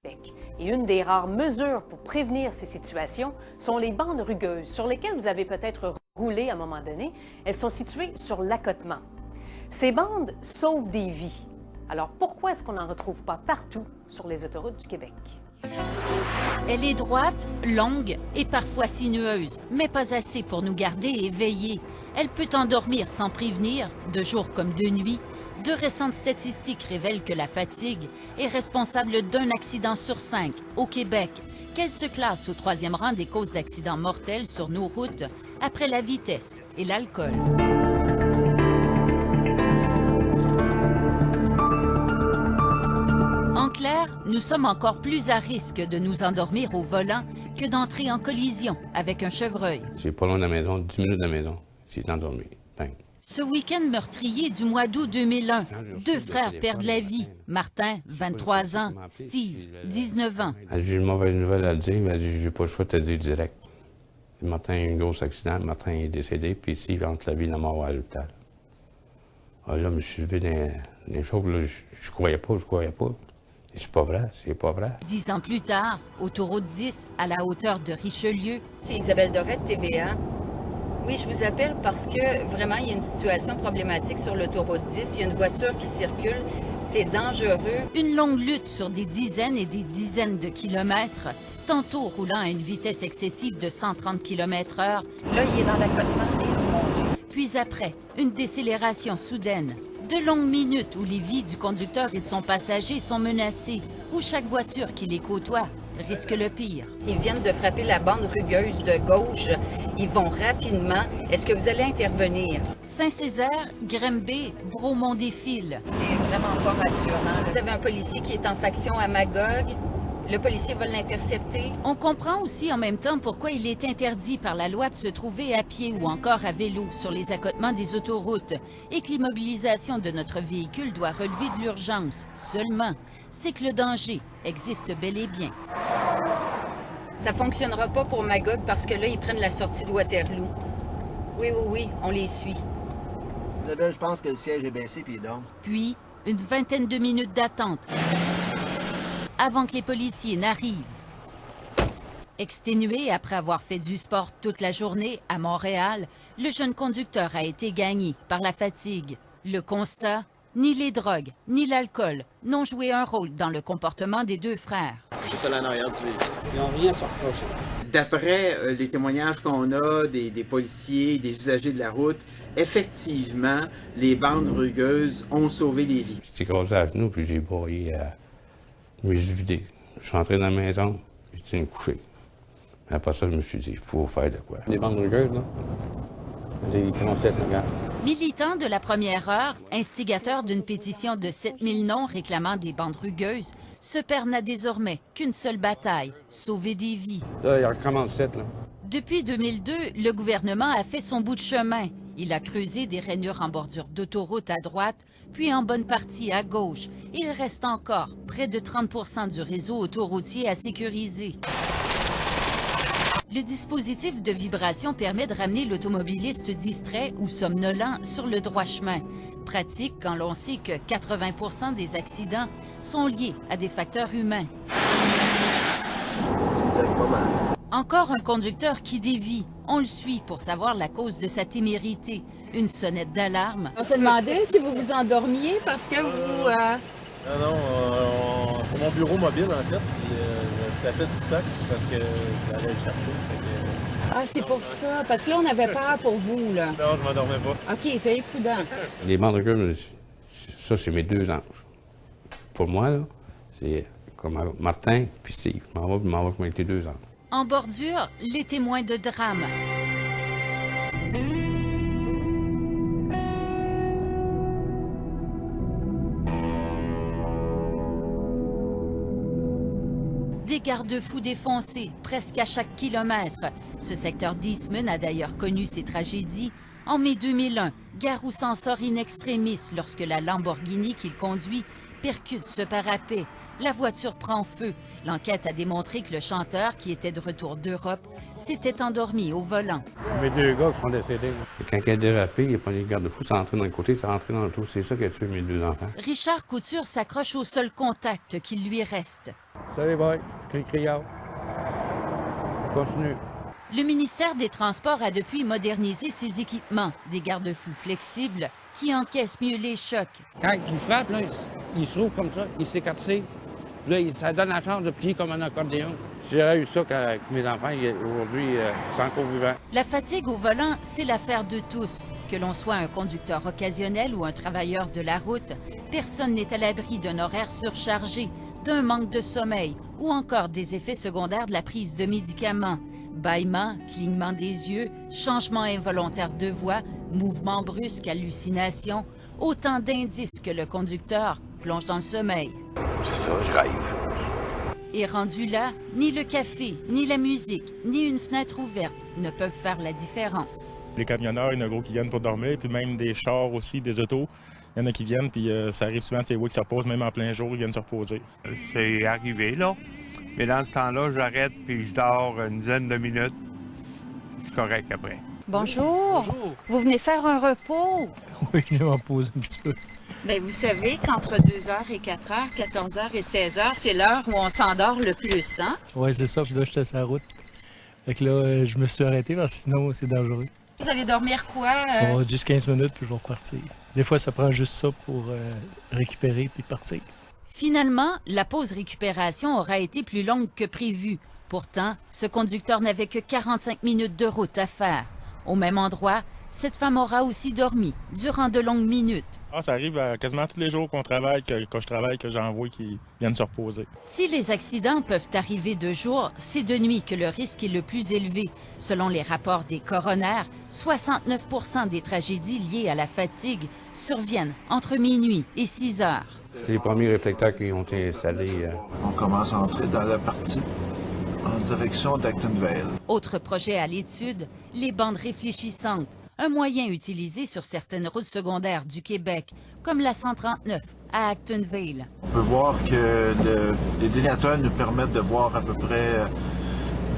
Et une des rares mesures pour prévenir ces situations sont les bandes rugueuses sur lesquelles vous avez peut-être roulé à un moment donné. Elles sont situées sur l'accotement. Ces bandes sauvent des vies. Alors pourquoi est-ce qu'on n'en retrouve pas partout sur les autoroutes du Québec? Elle est droite, longue et parfois sinueuse, mais pas assez pour nous garder éveillés. Elle peut endormir sans prévenir, de jour comme de nuit. De récentes statistiques révèlent que la fatigue est responsable d'un accident sur 5 au Québec, qu'elle se classe au 3e rang des causes d'accidents mortels sur nos routes après la vitesse et l'alcool. En clair, nous sommes encore plus à risque de nous endormir au volant que d'entrer en collision avec un chevreuil. C'est pas loin de la maison, 10 minutes de la maison. C'est endormi. Bang. Ce week-end meurtrier du mois d'août 2001, 2 frères perdent la vie. Martin, 23 ans, Steve, 19 ans. J'ai une mauvaise nouvelle à le dire, mais j'ai pas le choix de te dire direct. Martin a eu un gros accident, Martin est décédé, puis Steve entre la vie et la mort à l'hôpital. Ah là, je me suis levé dans les choses, là, je croyais pas. C'est pas vrai, c'est pas vrai. 10 ans plus tard, autoroute 10, à la hauteur de Richelieu. C'est Isabelle Dorette, TVA. Oui, je vous appelle parce que vraiment, il y a une situation problématique sur l'autoroute 10. Il y a une voiture qui circule. C'est dangereux. Une longue lutte sur des dizaines et des dizaines de kilomètres, tantôt roulant à une vitesse excessive de 130 km/h. Là, il est dans l'accotement et oh mon Dieu. Puis après, une décélération soudaine. De longues minutes où les vies du conducteur et de son passager sont menacées, où chaque voiture qui les côtoie risque le pire. Ils viennent de frapper la bande rugueuse de gauche. Ils vont rapidement. Est-ce que vous allez intervenir? Saint-Césaire, Grimby, Bromont-des-Fils. C'est vraiment pas rassurant. Vous avez un policier qui est en faction à Magog. Le policier va l'intercepter. On comprend aussi en même temps pourquoi il est interdit par la loi de se trouver à pied ou encore à vélo sur les accotements des autoroutes et que l'immobilisation de notre véhicule doit relever de l'urgence. Seulement, c'est que le danger existe bel et bien. Ça fonctionnera pas pour Magog parce que là, ils prennent la sortie de Waterloo. Oui, on les suit. Isabelle, je pense que le siège est baissé puis il dort. Puis, une vingtaine de minutes d'attente avant que les policiers n'arrivent. Exténué après avoir fait du sport toute la journée à Montréal, le jeune conducteur a été gagné par la fatigue. Le constat, ni les drogues, ni l'alcool n'ont joué un rôle dans le comportement des 2 frères. C'est ça en arrière du véhicule. Ils n'ont rien sur reprocher. D'après les témoignages qu'on a des policiers, des usagers de la route, effectivement, les bandes rugueuses ont sauvé des vies. J'étais écrasé à genoux, puis j'ai broyé je me suis vidé. Je suis entré dans la maison, j'étais me coucher. Après ça, je me suis dit, il faut faire de quoi. Les bandes rugueuses, là, j'ai commencé à être regarder. Militant de la première heure, instigateur d'une pétition de 7000 noms réclamant des bandes rugueuses, ce père n'a désormais qu'une seule bataille, sauver des vies. Là, il recommence 7, là. Depuis 2002, le gouvernement a fait son bout de chemin. Il a creusé des rainures en bordure d'autoroute à droite, puis en bonne partie à gauche. Il reste encore près de 30 % du réseau autoroutier à sécuriser. Le dispositif de vibration permet de ramener l'automobiliste distrait ou somnolent sur le droit chemin. Pratique quand l'on sait que 80 % des accidents sont liés à des facteurs humains. Ça nous aide pas mal. Encore un conducteur qui dévie. On le suit pour savoir la cause de sa témérité. Une sonnette d'alarme. On se demandait si vous vous endormiez parce que vous... Non, c'est mon bureau mobile, en fait. Puis, je plaçais du stock parce que je vais aller le chercher. Ah, c'est pour ça. Parce que là, on avait peur pour vous, là. Non, je m'endormais pas. OK, soyez prudents. Les bandes rugueuses, ça, c'est mes 2 anges. Pour moi, là, c'est comme Martin puis Steve. Je m'en vais avec les 2 anges. En bordure, les témoins de drame. Des garde-fous défoncés presque à chaque kilomètre. Ce secteur d'Eastman a d'ailleurs connu ces tragédies. En mai 2001, Garou s'en sort in extremis lorsque la Lamborghini qu'il conduit percute ce parapet. La voiture prend feu. L'enquête a démontré que le chanteur, qui était de retour d'Europe, s'était endormi au volant. Mes 2 gars qui sont décédés. Et quand il a dérapé, il a pris les garde-fous, ça rentré dans le côté, ça rentré dans l'auto. C'est ça qui a tué mes 2 enfants. Richard Couture s'accroche au seul contact qu'il lui reste. Salut, boy. Criard. Continue. Le ministère des Transports a depuis modernisé ses équipements, des garde-fous flexibles qui encaissent mieux les chocs. Quand il frappe, là, il se roule comme ça, il s'écartille. Là, ça donne la chance de plier comme un accordéon. Si j'aurais eu ça avec mes enfants, aujourd'hui, ils sont encore vivants. La fatigue au volant, c'est l'affaire de tous. Que l'on soit un conducteur occasionnel ou un travailleur de la route, personne n'est à l'abri d'un horaire surchargé, d'un manque de sommeil ou encore des effets secondaires de la prise de médicaments. Bâillement, clignement des yeux, changement involontaire de voix, mouvements brusques, hallucinations, autant d'indices que le conducteur plonge dans le sommeil. C'est ça, je rêve. Et rendu là, ni le café, ni la musique, ni une fenêtre ouverte ne peuvent faire la différence. Les camionneurs, il y en a gros qui viennent pour dormir, puis même des chars aussi, des autos. Il y en a qui viennent, puis ça arrive souvent, tu sais, qui se reposent, même en plein jour, ils viennent se reposer. C'est arrivé, là. Mais dans ce temps-là, j'arrête, puis je dors une dizaine de minutes. Je suis correct après. Bonjour. Bonjour. Vous venez faire un repos? Oui, je vais m'en poser un petit peu. Bien, vous savez qu'entre 2h et 4h, 14h et 16h, c'est l'heure où on s'endort le plus, hein? Oui, c'est ça, puis là, j'étais sur la route. Fait que là, je me suis arrêté parce que sinon, c'est dangereux. Vous allez dormir quoi? Juste 15 minutes, puis je vais repartir. Des fois, ça prend juste ça pour récupérer puis partir. Finalement, la pause récupération aura été plus longue que prévu. Pourtant, ce conducteur n'avait que 45 minutes de route à faire. Au même endroit, cette femme aura aussi dormi durant de longues minutes. Ça arrive quasiment tous les jours qu'on travaille, que je travaille, que j'envoie qui viennent se reposer. Si les accidents peuvent arriver de jour, c'est de nuit que le risque est le plus élevé. Selon les rapports des coronaires, 69 % des tragédies liées à la fatigue surviennent entre minuit et 6 heures. C'est les premiers réflecteurs qui ont été installés. On commence à entrer dans la partie en direction d'Actonville. Autre projet à l'étude, les bandes réfléchissantes, un moyen utilisé sur certaines routes secondaires du Québec, comme la 139 à Actonville. On peut voir que les délinquants nous permettent de voir à peu près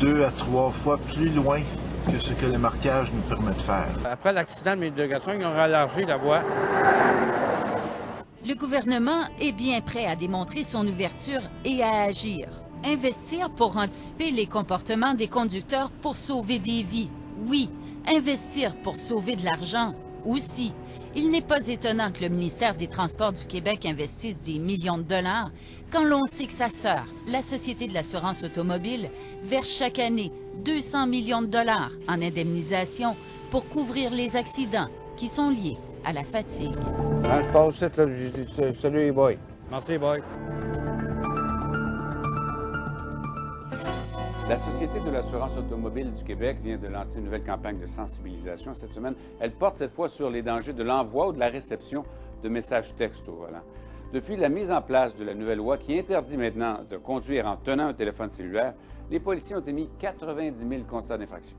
2 à 3 fois plus loin que ce que le marquage nous permet de faire. Après l'accident de mes deux garçons, ils ont rallargi la voie. Le gouvernement est bien prêt à démontrer son ouverture et à agir. Investir pour anticiper les comportements des conducteurs pour sauver des vies, oui. Investir pour sauver de l'argent, aussi. Il n'est pas étonnant que le ministère des Transports du Québec investisse des millions de dollars quand l'on sait que sa sœur, la Société de l'assurance automobile, verse chaque année 200 millions de dollars en indemnisation pour couvrir les accidents qui sont liés à la fatigue. Quand je passe cette, là, j'ai dit « Salut les boys ». Merci, boy. La Société de l'assurance automobile du Québec vient de lancer une nouvelle campagne de sensibilisation cette semaine. Elle porte cette fois sur les dangers de l'envoi ou de la réception de messages textes au volant. Depuis la mise en place de la nouvelle loi qui interdit maintenant de conduire en tenant un téléphone cellulaire, les policiers ont émis 90 000 constats d'infraction.